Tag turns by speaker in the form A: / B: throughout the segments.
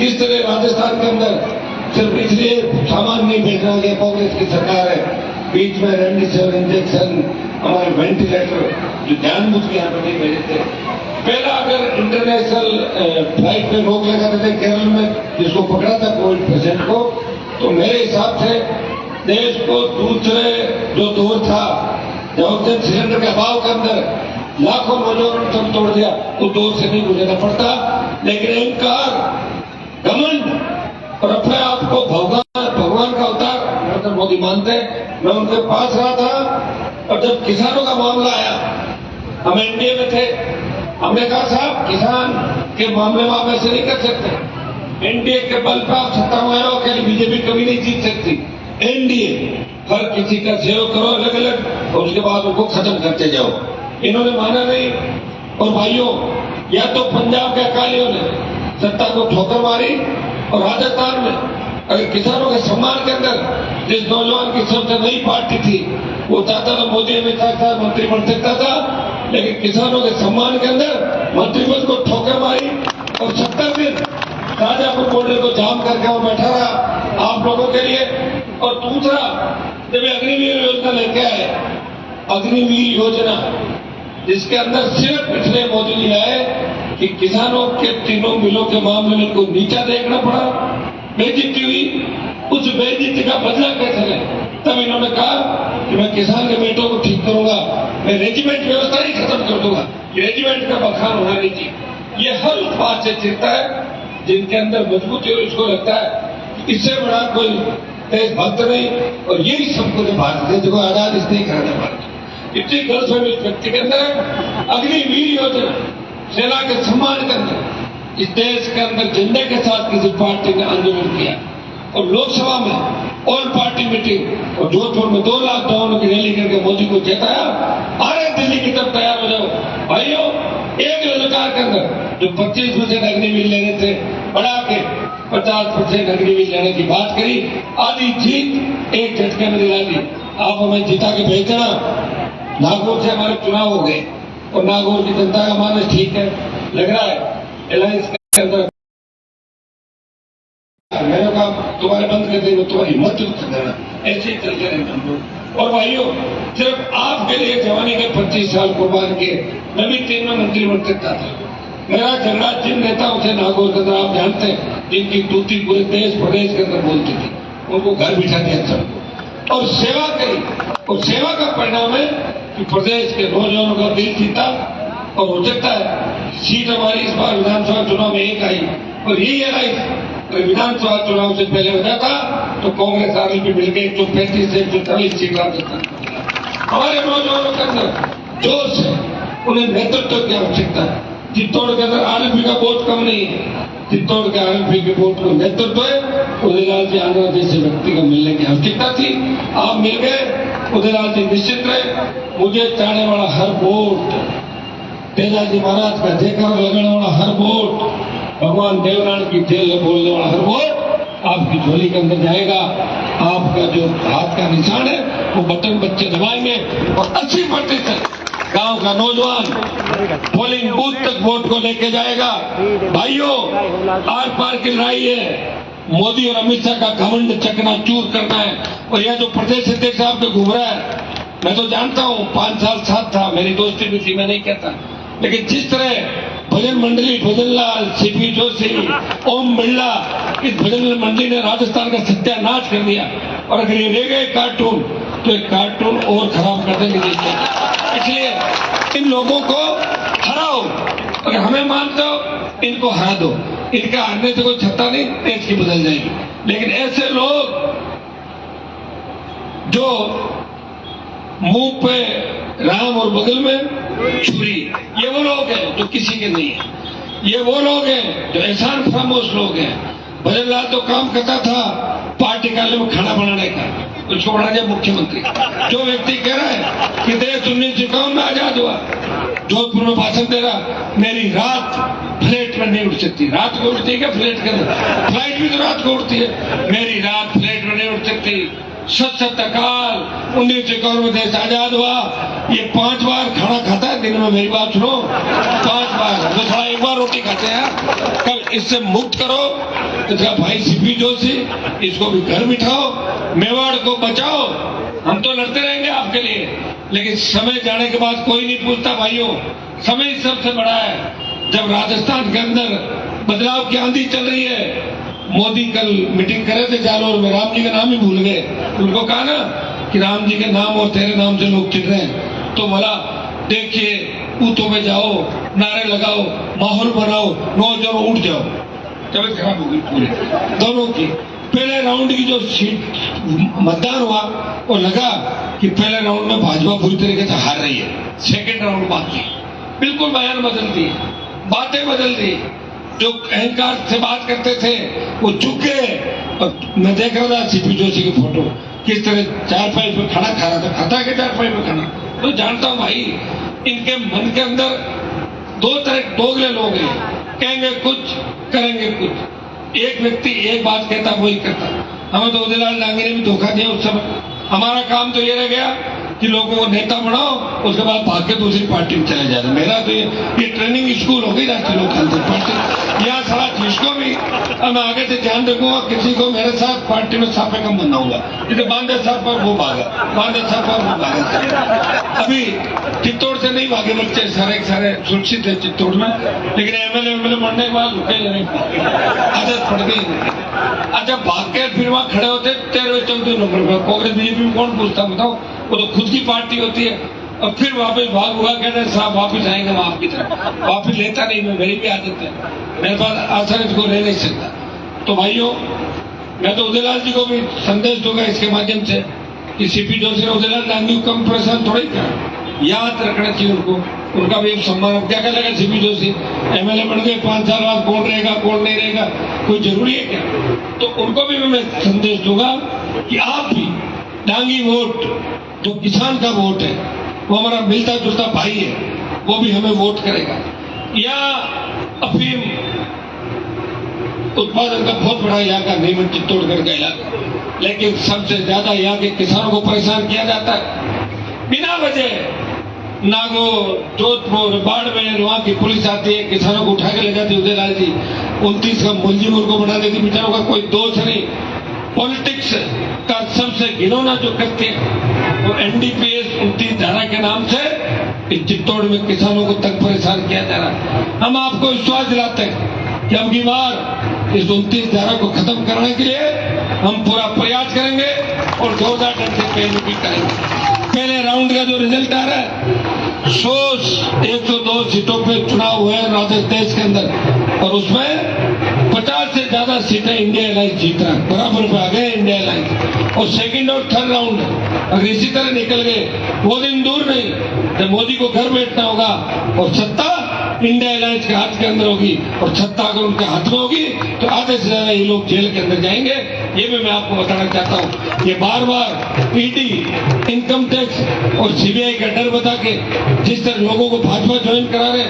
A: किस तरह राजस्थान के अंदर सिर्फ इसलिए सामान नहीं भेजना गया, कांग्रेस की सरकार है, बीच में रेमडेसिविर इंजेक्शन, हमारे वेंटिलेटर जो जानबूझ के यहाँ पर नहीं भेजे थे। पहला अगर इंटरनेशनल फ्लाइट पे रोक लगा देते केरल में, जिसको पकड़ा था कोविड पेशेंट को, तो मेरे हिसाब से देश को दूसरे जो दौर था, जब ऑक्सीजन सिलेंडर के अभाव के अंदर लाखों नौजवानों ने तोड़ दिया, उस दौर से नहीं गुजरना पड़ता। लेकिन अहंकार, घमंड और अपने आप को भगवान का अवतार नरेंद्र मोदी मानते। मैं उनके पास रहा था और जब किसानों का मामला आया, हम एनडीए में थे, हमने कहा साहब किसान के मामले में आप ऐसे नहीं कर सकते, एनडीए के बल पर आप सत्ता में आओ, अकेली बीजेपी कभी नहीं जीत सकती। एनडीए हर किसी का सहयोग करो अलग अलग और उसके बाद उनको खत्म करते जाओ। इन्होंने माना नहीं। और भाइयों, या तो पंजाब के अकालियों ने सत्ता को ठोकर मारी और राजस्थान में अगर किसानों के सम्मान के अंदर जिस नौजवान की सबसे नई पार्टी थी वो चाहता था मोदी अमित शाह मंत्री बन सकता था, लेकिन किसानों के सम्मान के अंदर मंत्रिपद को ठोकर मारी और 70 दिन राजापुर बॉर्डर को जाम करके वो बैठा रहा आप लोगों के लिए। और दूसरा, जब अग्निवीर योजना लेके आए, अग्निवीर योजना जिसके अंदर सिर्फ पिछले मोदी जी आए कि किसानों के तीनों मिलों के मामले में इनको नीचा देखना पड़ा, बेइज्जती हुई, उस बेइज्जती का बदला कैसे लें। तब इन्होंने कहा कि मैं किसान के बेटों को ठीक करूंगा, मैं रेजिमेंट व्यवस्था ही खत्म कर दूंगा, रेजिमेंट का बखान होना नहीं चाहिए। ये हर उस बात से चिढ़ता है जिनके अंदर मजबूती और इसको लगता है इससे बड़ा कोई देशभक्त नहीं। और यही सब कुछ भारत देश को आजाद इसलिए कराना पड़ता। इतनी गलतफहमी इस व्यक्ति के अंदर है। अग्निवीर योजना सेना के सम्मान के अंदर इस देश के अंदर झंडे के साथ किसी पार्टी ने आंदोलन किया और लोकसभा में ऑल पार्टी मीटिंग और जोधपुर में 2 लाख जवानों की रैली करके मोदी को जिताया। अरे दिल्ली की तरफ तैयार हो जाओ भाइयों। एक ललकार के अंदर जो 25% अग्निवीर लेने थे बढ़ा के 50% अग्निवीर लेने की बात करी, आधी जीत एक झटके में दिला दी। आप हमें जिता के भेज देना। नागौर से हमारे चुनाव हो गए और नागौर की जनता का मानस ठीक है, लग रहा है अलायंस के अंदर। मैंने कहा तुम्हारे बंद कर देंगे, तुम्हारी हिम्मत कर देना, ऐसे ही चलते रहेंगे हम लोग। और भाइयों, सिर्फ आपके लिए जवानी के 25 साल कुर्बान किए, मैं भी 3 में मंत्री बन सकता था। मेरा झगड़ा जिन नेताओं से नागौर के अंदर आप जानते हैं, जिनकी तूती पूरे देश प्रदेश के अंदर बोलती थी, उनको घर बिठा दिया सबको और सेवा करी। और सेवा का परिणाम है कि प्रदेश के नौजवानों का दिल जीता। और हो सकता है सीट हमारी इस बार विधानसभा चुनाव में एक आई और यही आई। अगर विधानसभा चुनाव से पहले हो जाता तो कांग्रेस आरएलपी मिलकर 135 से 140 सीट ला सकता। हमारे नौजवानों के अंदर जोश है, उन्हें नेतृत्व की आवश्यकता है। चित्तौड़ के अंदर आरएलपी का वोट कम नहीं है, चित्तौड़ के आरएलपी के वोट को नेतृत्व है। उदयलाल जी आंध्रा जैसे व्यक्ति को मिलने की आवश्यकता थी, आप मिल गए। उदयलाल जी निश्चित रहे, मुझे चाहने वाला हर वोट, तेजाजी महाराज का जयकार लगाने वाला हर वोट, भगवान देवनारायण की जेल बोलने वाला हर वोट आपकी झोली के अंदर जाएगा। आपका जो हाथ का निशान है वो बटन बच्चे दबाएंगे और 80% गांव का नौजवान पोलिंग बूथ तक वोट को लेके जाएगा। भाइयों, आर पार की लड़ाई है। मोदी और अमित शाह का घमंड चकनाचूर करना है। और यह जो प्रदेश अध्यक्ष साहब पे घूम रहा है, मैं तो जानता हूँ 5 साल साथ था, मेरी दोस्ती भी थी, मैं नहीं कहता, लेकिन जिस तरह भजन मंडली भजनलाल, सीपी जोशी, ओम बिरला, इस भजन मंडली ने राजस्थान का सत्यानाश कर दिया। और अगर ये रह गए कार्टून तो एक कार्टून और खराब कर देंगे। इसलिए इन लोगों को हराओ। अगर हमें मानते हो इनको हरा दो। इनका हारने से कोई छत्ता नहीं, देश की बदल जाएगी। लेकिन ऐसे लोग जो मुंह पे राम और बगल में छुरी, ये वो लोग हैं जो किसी के नहीं है। ये वो लोग हैं जो एहसान फरामोश लोग हैं। भजनलाल तो काम करता था पार्टी कार्यालय में खाना बनाने का, उसको बना दिया मुख्यमंत्री। जो व्यक्ति कह रहा है कि देश 1951 में आजाद हुआ, जोधपुर में भाषण दे रहा, मेरी रात फ्लाइट में नहीं उठ सकती। रात को उठती है क्या फ्लाइट के अंदर? फ्लाइट भी तो रात को उठती है। मेरी रात फ्लाइट में नहीं उठ सकती। सत काल 1951 में देश आजाद हुआ। ये 5 बार खाना खाता है दिन में, मेरी बात सुनो, 5 बार। तो थोड़ा 1 बार रोटी खाते हैं। कल इससे मुक्त करो। इसका भाई सीपी जोशी, इसको भी घर बिठाओ, मेवाड़ को बचाओ। हम तो लड़ते रहेंगे आपके लिए, लेकिन समय जाने के बाद कोई नहीं पूछता भाइयों। समय सबसे बड़ा है। जब राजस्थान के अंदर बदलाव की आंधी चल रही है, मोदी कल मीटिंग करे थे जालोर में, राम जी का नाम ही भूल गए। उनको कहा ना कि राम जी के नाम और तेरे नाम से लोग चिढ़ रहे हैं, तो बोला देखिए बूथों में जाओ, नारे लगाओ, माहौल बनाओ, नौजवान उठ जाओ। तबीयत खराब हो गई पूरी दोनों की। पहले राउंड की जो सीट मतदान हुआ, वो लगा कि पहले राउंड में भाजपा पूरी तरीके से हार रही है, सेकंड राउंड बाकी। बिल्कुल बयान बदल दी, बातें बदल दी। जो अहंकार से बात करते थे वो चुप गए। और मैं देख रहा था सीपी जोशी की फोटो, किस तरह चारपाई पे खाना खा रहा था। खाता के चारपाई पे खाना तो जानता हूं भाई, इनके मन के अंदर दो तरह दोगले लोग हैं, कहेंगे कुछ करेंगे कुछ। एक व्यक्ति एक बात कहता वही करता। हमें तो उदयलाल डांगे ने भी धोखा दिया उस समय। हमारा काम तो ये रह गया कि लोगों को नेता बनाओ, उसके बाद भाग के दूसरी पार्टी में चले जाते। मेरा तो ये ट्रेनिंग स्कूल हो गई राष्ट्रीय लोक तांत्रिक पार्टी। यहाँ सारा जिसको भी अब मैं आगे से ध्यान रखूंगा, किसी को मेरे साथ पार्टी में साफे कम बनना होगा। जैसे बांधे साहब पर वो भागा, बांधे साहब पर वो भागा। अभी चित्तौड़ से नहीं भागे बच्चे, सारे सुरक्षित है चित्तौड़ में, लेकिन एमएलए मरने के बाद रुके नहीं, आदत पड़ गई। अच्छा भाग के फिर वहां खड़े होते 13वें-14वें नंबर पर। कांग्रेस बीजेपी में कौन पूछता बताओ, वो तो खुद की पार्टी होती है। और फिर वापस भाग हुआ, कहते हैं साहब वापस आएंगे हम आपकी तरफ। वापस लेता नहीं मैं, मेरी भी आदत है, मेरे पास आसानी को ले नहीं सकता। तो भाइयों, मैं तो उदयलाल जी को भी संदेश दूंगा इसके माध्यम से कि सीपी जोशी ने उदयलाल डांगी को कम परेशान थोड़ी करा। याद रखना चाहिए उनको, उनका भी एक सम्मान। क्या करेगा सीपी जोशी, एमएलए बन गए, 5 साल बाद कौन रहेगा कौन नहीं रहेगा, कोई जरूरी है क्या? तो उनको भी मैं संदेश दूंगा कि आप भी डांगी वोट, जो किसान का वोट है, वो हमारा मिलता जुलता भाई है, वो भी हमें वोट करेगा। या अफीम उत्पादन का बहुत बड़ा यहाँ का नीमच चित्तौड़गढ़ का इलाका, लेकिन सबसे ज्यादा यहाँ के किसानों को परेशान किया जाता है बिना वजह। नागौर, जोधपुर, बाड़मेर, वहां की पुलिस आती है, किसानों को उठा के ले जाती है। उदयलाल जी 29 का मुलजिम उनको बना देती, बेचारों का कोई दोष नहीं। पॉलिटिक्स का सबसे घिनौना जो करते हैं वो एनडीपीएस 29 धारा के नाम से इस चित्तौड़ में किसानों को तक परेशान किया जा रहा है। हम आपको विश्वास दिलाते हैं कि अब की बार इस 29 धारा को खत्म करने के लिए हम पूरा प्रयास करेंगे और जोरदार ढंग से पेश भी करेंगे। पहले राउंड का जो रिजल्ट आ रहा है, 102 सीटों पे चुनाव हुए हैं राजस्थान देश के अंदर, और उसमें 50 से ज्यादा सीटें इंडिया अलायंस जीत रहा है, बराबर पे आ गए इंडिया अलायंस। और सेकंड और थर्ड राउंड अगर इसी तरह निकल गए, वो दिन दूर नहीं जब मोदी को घर बैठना होगा और सत्ता इंडिया अलायंस के हाथ के अंदर होगी, और सत्ता अगर उनके हाथ में होगी तो आधे से ज्यादा ये लोग जेल के अंदर जाएंगे। ये भी मैं आपको बताना चाहता हूँ। ये बार बार ईडी, इनकम टैक्स और सीबीआई का डर बता के जिस तरह लोगों को भाजपा ज्वाइन करा रहे,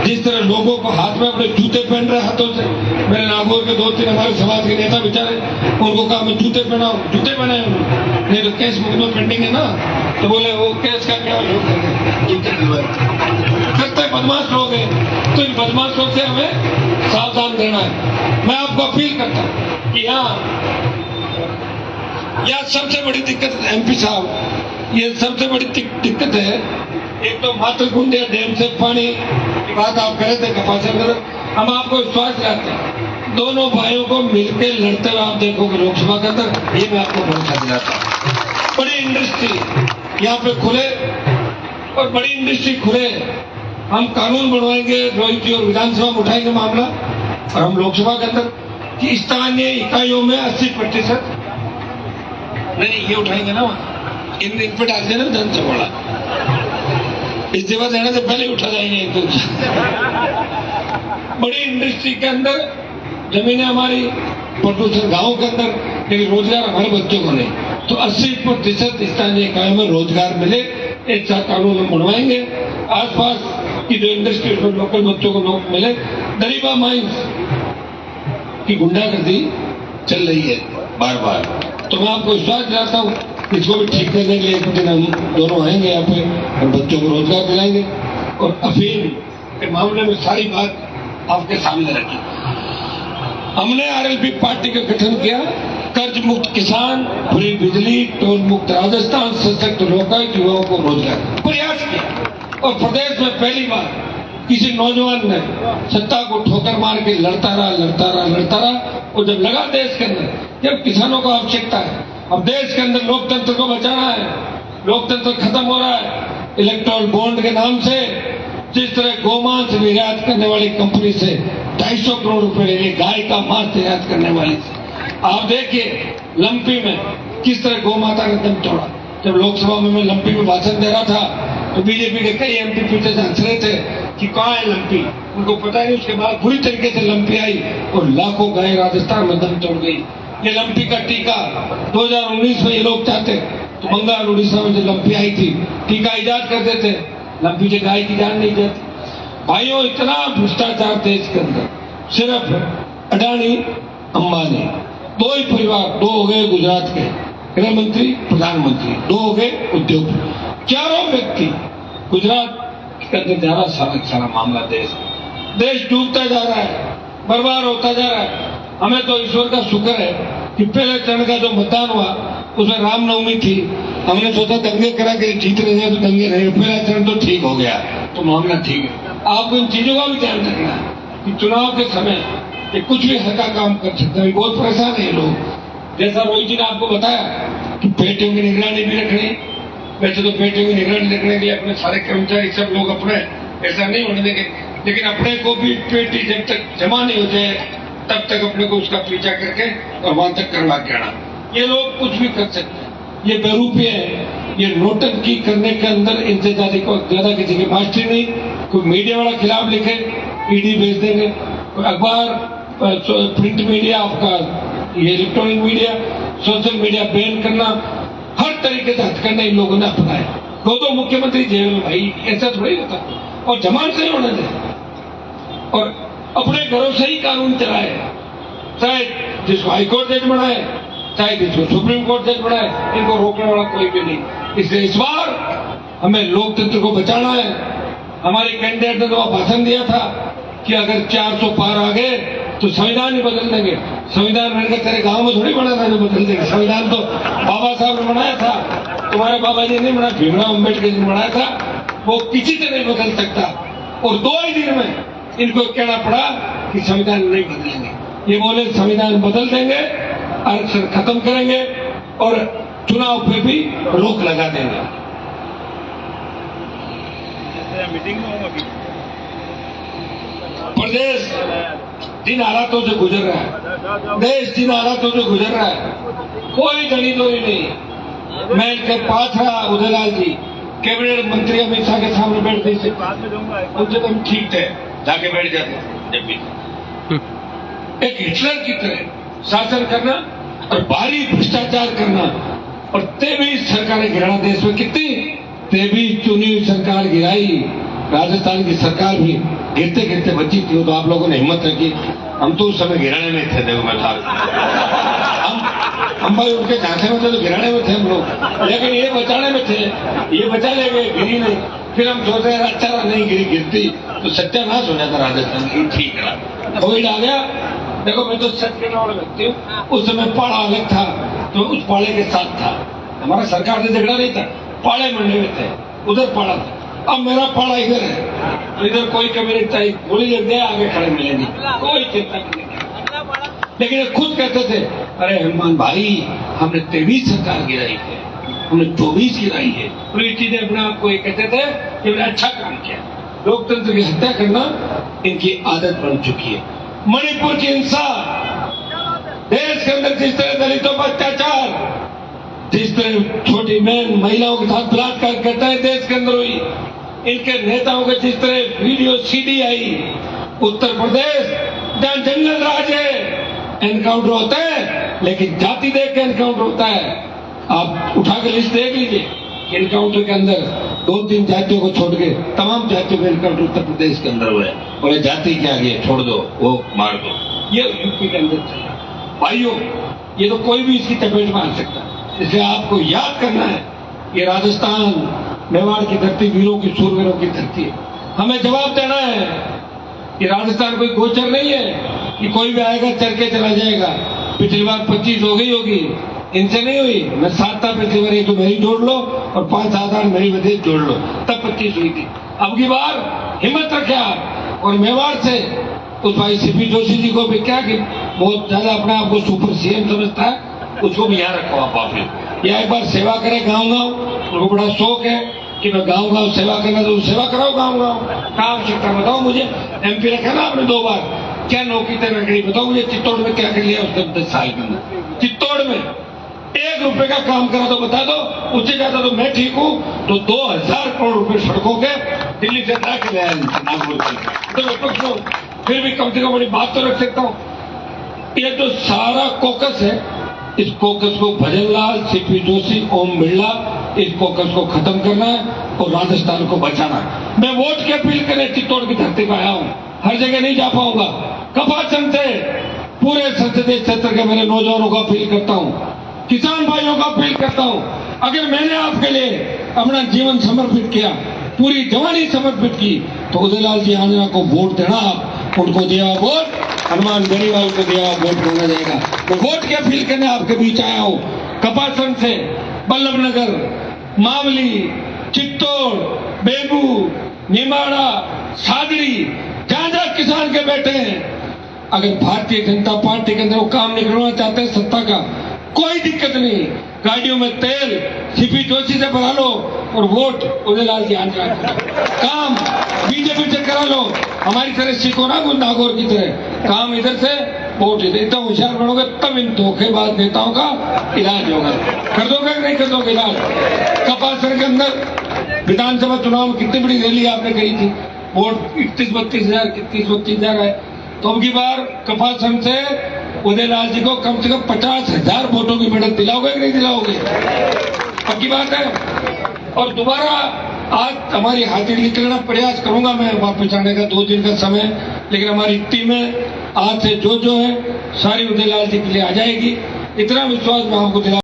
A: जिस तरह लोगों को हाथ में अपने जूते पहन रहे हाथों से। मेरे नागौर के 2-3 हमारे समाज के नेता बेचारे, उनको कहा मैं जूते पहनाओ, जूते पहनाए उन्होंने, नहीं तो केस मुकदमा पेंडिंग है ना, तो बोले वो केस का क्या करते बदमाश लोग हैं। तो इन बदमाश लोग से हमें सावधान रहना है। मैं आपको अपील करता हूँ कि यहाँ सबसे बड़ी दिक्कत एमपी साहब, ये सबसे बड़ी दिक्कत है। एक तो मातृकुंड डैम से पानी की बात आप करे थे कपासर, हम आपको विश्वास दिलाते हैं दोनों भाइयों को मिलकर लड़ते हुए आप देखोगे लोकसभा के अंदर, ये मैं आपको भरोसा दिलाता हूँ। बड़ी इंडस्ट्री यहाँ पे खुले और बड़ी इंडस्ट्री खुले, हम कानून बनवाएंगे, रोहित जी और विधानसभा में उठाएंगे मामला, और हम लोकसभा के अंदर कि स्थानीय इकाइयों में 80% नहीं ये उठाएंगे ना, इन पे डाल देना विधानसभा, इस्तीफा देने से पहले उठा जाएंगे। बड़ी इंडस्ट्री के अंदर जमीनें हमारी, प्रदूषण गांव के अंदर, लेकिन रोजगार हमारे बच्चों को नहीं। तो 80% स्थानीय इकाइयों में रोजगार मिले, ऐसा कानून हम बनवाएंगे। आसपास की जो इंडस्ट्री में लोकल बच्चों को नौकरी मिले। दरीबा माइंस की गुंडागर्दी चल रही है बार बार, तो मैं आपको विश्वास दिलाता हूँ इसको भी ठीक करने के लिए एक दिन हम दोनों आएंगे यहाँ पे और बच्चों को रोजगार दिलाएंगे। और अफीम के मामले में सारी बात आपके सामने रखी। हमने आरएलपी पार्टी का गठन किया, कर्ज मुक्त किसान, फ्री बिजली, टोल मुक्त राजस्थान, सशक्त लोकायुक्त, युवाओं को रोजगार प्रयास किया। और प्रदेश में पहली बार किसी नौजवान ने सत्ता को ठोकर मार के लड़ता रहा। और जब लगा देश के अंदर जब किसानों को आवश्यकता है, अब देश के अंदर लोकतंत्र को बचाना है, लोकतंत्र खत्म हो रहा है। इलेक्ट्रॉल बॉन्ड के नाम से जिस तरह गोमांस निर्यात करने वाली कंपनी से 250 करोड़ रुपए ले लिए, गाय का मांस निर्यात करने वाली से। आप देखिए लंपी में किस तरह गौमाता ने दम तोड़ा। जब लोकसभा में मैं लंपी में भाषण दे रहा था तो बीजेपी के कई एमपी पीछे से हंस रहे थे कि कहाँ है लंपी, उनको पता नहीं। उसके बाद बुरी तरीके से लंपी आई और लाखों गाय राजस्थान में दम तोड़ गई। ये लंपी का टीका 2019 में ये लोग चाहते तो बंगाल उड़ीसा में जो लंपी आई थी टीका ईजाद कर देते, लंपी से गाय की जान नहीं जाती। भाइयों, इतना भ्रष्टाचार देश के अंदर, सिर्फ अडानी अंबानी दो ही परिवार, दो हो गए गुजरात के गृह मंत्री प्रधानमंत्री, दो हो गए उद्योग, चारों व्यक्ति गुजरात के अंदर जा रहा सारा मामला। देश डूबता जा रहा है, बर्बाद होता जा रहा है। हमें तो ईश्वर का शुक्र है कि पहले चरण का जो मतदान हुआ उसमें रामनवमी थी, हमने सोचा दंगे करा के जीत रहे हैं तो दंगे रहे, पहला चरण तो ठीक हो गया तो मामला ठीक है। आपको इन चीजों का भी ध्यान रखना है कि चुनाव के समय ये कुछ भी हल्का काम कर सकते हैं। बहुत परेशान है लोग, जैसा रोहित जी ने आपको बताया कि बेटियों की निगरानी भी रखनी। वैसे तो बेटियों की निगरानी रखने के लिए अपने सारे कर्मचारी सब लोग अपने ऐसा नहीं होने देंगे, लेकिन अपने को भी बेटी जब तक जमा नहीं हो जाए तब तक अपने को उसका पीछा करके और वहां तक करवा के आना। ये लोग कुछ भी कर सकते हैं, ये बेरूपी है। ये नोटंकी करने के अंदर इनसे ज्यादा किसी की मास्टरी नहीं। कोई मीडिया वाला खिलाफ लिखे ईडी भेज देंगे, कोई अखबार प्रिंट मीडिया, आपका ये electronic media, social media ban करना, हर तरीके से हथकंडे इन लोगों ने अपनाए। दो मुख्यमंत्री जेल में, भाई ऐसा थोड़ी होता। और जमानत नहीं होने दे और अपने घरों से ही कानून चलाए, चाहे जिसको हाईकोर्ट जज बनाए चाहे जिसको सुप्रीम कोर्ट जज बनाए, इनको रोकने वाला कोई भी नहीं। इसलिए इस बार हमें लोकतंत्र को बचाना है। हमारे कैंडिडेट ने तो भाषण दिया था कि अगर 400 पार आ गए तो संविधान ही बदल देंगे। संविधान मैंने तेरे गांव में थोड़ी बना था जो बदल देंगे, संविधान तो बाबा साहब ने बनाया था, तुम्हारे बाबा जी नहीं बनाया, भीमराव अम्बेडकर जी ने बनाया था। वो किसी से नहीं बदल सकता। और 2 ही दिन में इनको कहना पड़ा कि संविधान नहीं बदलेंगे। ये बोले संविधान बदल देंगे, आरक्षण खत्म करेंगे और चुनाव पे भी रोक लगा देंगे। प्रदेश जिन हालातों से गुजर रहा है, देश जिन हालातों से गुजर रहा है, कोई गणितों नहीं। मैं के पास रहा उदयलाल जी, कैबिनेट मंत्री अमित शाह के सामने बैठते थे, उनसे तो हम ठीक थे, जाके बैठ जाते जब भी। एक हिटलर की तरह शासन करना और भारी भ्रष्टाचार करना। और तेबीस सरकारें गिराना देश में, कितनी 23 चुनी हुई सरकार गिराई। राजस्थान की सरकार भी गिरते गिरते बची थी, तो आप लोगों ने हिम्मत रखी। हम तो उस समय गिराने में थे, देखो मैं था, हम भाई उनके झांसे में थे तो गिराने में थे हम लोग, लेकिन ये बचाने में थे, ये बचा ले गए, गिरी नहीं। फिर हम सोच रहे अच्छा नहीं गिरती तो सत्यानाश हो जाता राजस्थान की। ठीक रहा, कोविड आ गया। देखो मैं तो सच कहने वाला व्यक्ति हूँ, उस समय पाड़ा अलग था तो उस पाड़े के साथ था, हमारा सरकार से झगड़ा नहीं था, पाड़े मंडे में थे, उधर पाड़ा था। अब मेरा पाड़ा इधर है तो इधर कोई कमी नहीं चाहिए, गोली लग गया आगे खड़े मिलेंगे, कोई चिंता नहीं। लेकिन ये खुद कहते थे अरे हनुमान भाई हमने 23 सरकार गिराई है, हमने 24 गिराई है। और ये चीजें अपने आप को ये कहते थे कि हमने अच्छा काम किया। लोकतंत्र की हत्या करना इनकी आदत बन चुकी है। मणिपुर की हिंसा, देश के अंदर जिस तरह दलितों पर अत्याचार, जिस तरह छोटी बहन महिलाओं के साथ बलात्कार करता है देश के अंदर हुई, इनके नेताओं के जिस तरह वीडियो सीडी आई, उत्तर प्रदेश जहां जंगल राज है एनकाउंटर होता है, लेकिन जाति देख के एनकाउंटर होता है। आप उठा के लिस्ट देख लीजिए, एनकाउंटर के अंदर 2-3 जातियों को छोड़ के तमाम जातियों के एनकाउंटर उत्तर प्रदेश के अंदर हुए। और जाति के आगे छोड़ दो, वो मार दो, ये यूपी के अंदर चला। भाइयों, ये तो कोई भी इसकी चपेट में आ सकता है, इसलिए आपको याद करना है ये राजस्थान मेवाड़ की धरती वीरों की सूरवीरों की धरती है। हमें जवाब देना है कि राजस्थान कोई गोचर नहीं है। कि कोई भी आएगा चल के चला जाएगा। पिछली बार 25 हो गई होगी, इनसे नहीं हुई। मैं 7 था पिछली बार, ये तो मेरी जोड़ लो और 5-7 आठ मेरी वजह जोड़ लो, तब 25 हुई थी। अब की बार हिम्मत रखे आप। और मेवाड़ से उस भाई सीपी जोशी जी को भी क्या कि बहुत ज्यादा अपने आप को सुपर सीएम समझता है, उसको भी यहाँ रखो आप वापिस। या एक बार सेवा करे गाँव-गाँव, उनको बड़ा शौक है कि मैं गाँव-गाँव सेवा करना, तो सेवा कराओ गाँव-गाँव। क्या आवश्यकता बताओ मुझे। एमपी रखा ना आपने 2 बार, क्या नौकरी तक रखी बताओ मुझे। चित्तौड़ में क्या कर लिया उसने 10 साल के अंदर? चित्तौड़ में 1 रुपए का काम करा तो बता दो। उससे ज्यादा तो मैं ठीक हूँ, तो 2000 करोड़ रुपए सड़कों के दिल्ली से ला के लाया नागपुर से। तो विपक्ष को फिर भी कम से कम बड़ी बात तो रख सकता हूँ। ये जो सारा कोकस है, इस कोकस को भजन लाल, सीपी जोशी, ओम बिरला, इस कोकस को खत्म करना है और राजस्थान को बचाना है। मैं वोट की अपील करने चित्तौड़ की धरती पर आया हूँ, हर जगह नहीं जा पाऊंगा। कपासन से पूरे संसदीय क्षेत्र के मेरे नौजवानों को अपील करता हूँ, किसान भाइयों को अपील करता हूँ, अगर मैंने आपके लिए अपना जीवन समर्पित किया, पूरी जवानी समर्पित की, तो उदयलाल जी आंजना को वोट देना। आप उनको दिया वोट, हनुमान बेनीवाल को दिया वोट माना जाएगा। मैं वोट की अपील करने आपके बीच आया हूँ। कपासन से बल्लभनगर, मावली, चित्तौड़, बेबू, निमाड़ा, सादड़ी, जहां जहां किसान के बैठे हैं, अगर भारतीय जनता पार्टी के अंदर वो काम निकलवाना चाहते हैं सत्ता का, कोई दिक्कत नहीं। गाड़ियों में तेल सीपी जोशी से भरा लो और वोट उदयलाल जी आंजना काम बीजेपी से करा लो। हमारी तरह सीखो ना नागौर की तरह, काम इधर से वोट इधर। इतना होशियार बनोगे तब इन धोखेबाज नेताओं का इलाज होगा। कर दोगे कि नहीं कर दोगे इलाज? कपासन के अंदर विधानसभा चुनाव में कितनी बड़ी रैली आपने कही थी, वोट 31-32 हजार है। तो अब की बार कपासन से उदयलाल जी को कम से कम 50,000 वोटों की बढ़त दिलाओगे कि नहीं दिलाओगे? पक्की बात है। और दोबारा आज हमारी हाजिरी निकलना प्रयास करूंगा मैं वापस आने का, 2 दिन का समय, लेकिन हमारी टीमें आज से जो है सारी उदयलाल जी के लिए आ जाएगी। इतना विश्वास मैं आपको दिला